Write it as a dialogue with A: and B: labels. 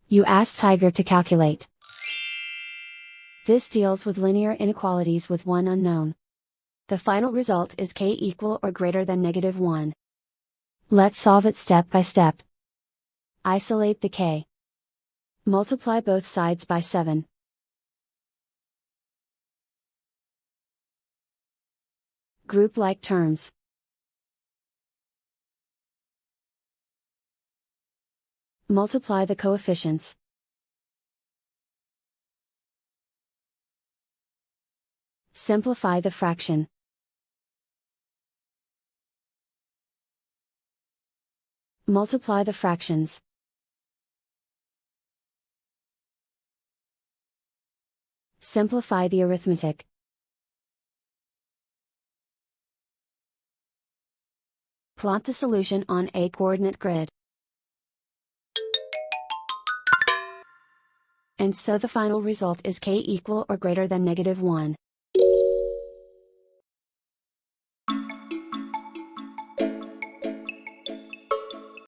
A: You ask Tiger to calculate. This deals with linear inequalities with one unknown. The final result is k equal or greater than -1. Let's solve it step by step. Isolate the k. Multiply both sides by 7. Group like terms. Multiply the coefficients. Simplify the fraction. Multiply the fractions. Simplify the arithmetic. Plot the solution on a coordinate grid. And so the final result is k equal or greater than -1.